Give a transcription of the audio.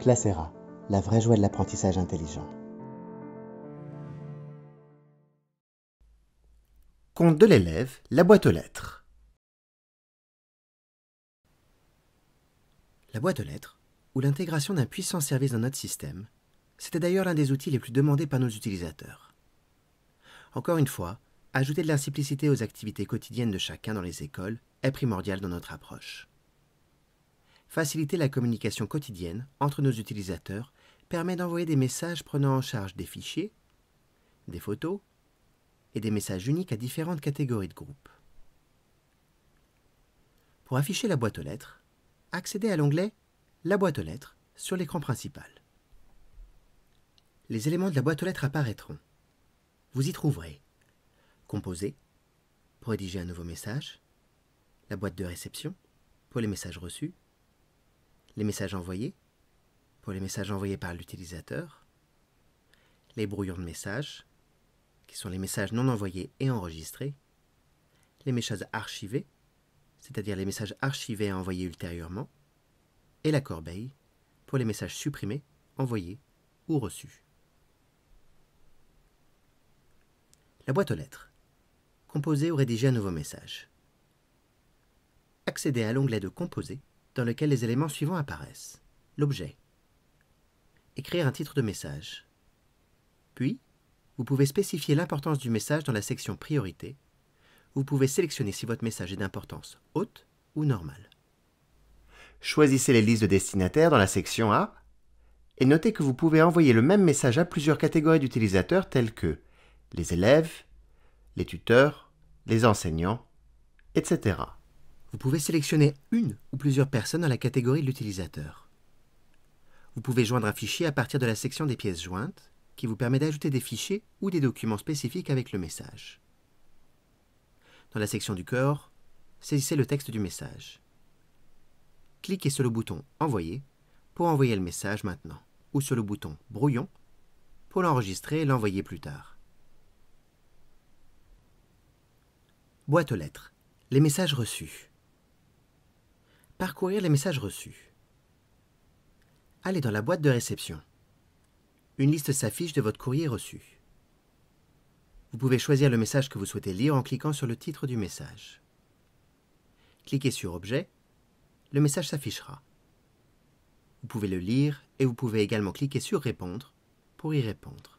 Classera, la vraie joie de l'apprentissage intelligent. Compte de l'élève, la boîte aux lettres. La boîte aux lettres, ou l'intégration d'un puissant service dans notre système, c'était d'ailleurs l'un des outils les plus demandés par nos utilisateurs. Encore une fois, ajouter de la simplicité aux activités quotidiennes de chacun dans les écoles est primordial dans notre approche. Faciliter la communication quotidienne entre nos utilisateurs permet d'envoyer des messages prenant en charge des fichiers, des photos et des messages uniques à différentes catégories de groupes. Pour afficher la boîte aux lettres, accédez à l'onglet « La boîte aux lettres » sur l'écran principal. Les éléments de la boîte aux lettres apparaîtront. Vous y trouverez « Composer » pour rédiger un nouveau message, la boîte de réception pour les messages reçus, les messages envoyés pour les messages envoyés par l'utilisateur, les brouillons de messages, qui sont les messages non envoyés et enregistrés, les messages archivés, c'est-à-dire les messages archivés et envoyés ultérieurement, et la corbeille, pour les messages supprimés, envoyés ou reçus. La boîte aux lettres. Composer ou rédiger un nouveau message. Accédez à l'onglet de Composer, dans lequel les éléments suivants apparaissent. L'objet. Écrire un titre de message. Puis, vous pouvez spécifier l'importance du message dans la section Priorité. Vous pouvez sélectionner si votre message est d'importance haute ou normale. Choisissez les listes de destinataires dans la section A et notez que vous pouvez envoyer le même message à plusieurs catégories d'utilisateurs telles que les élèves, les tuteurs, les enseignants, etc. Vous pouvez sélectionner une ou plusieurs personnes dans la catégorie de l'utilisateur. Vous pouvez joindre un fichier à partir de la section des pièces jointes qui vous permet d'ajouter des fichiers ou des documents spécifiques avec le message. Dans la section du corps, saisissez le texte du message. Cliquez sur le bouton « Envoyer » pour envoyer le message maintenant, ou sur le bouton « Brouillon » pour l'enregistrer et l'envoyer plus tard. Boîte aux lettres. Les messages reçus. Parcourir les messages reçus. Allez dans la boîte de réception. Une liste s'affiche de votre courrier reçu. Vous pouvez choisir le message que vous souhaitez lire en cliquant sur le titre du message. Cliquez sur Objet, le message s'affichera. Vous pouvez le lire et vous pouvez également cliquer sur Répondre pour y répondre.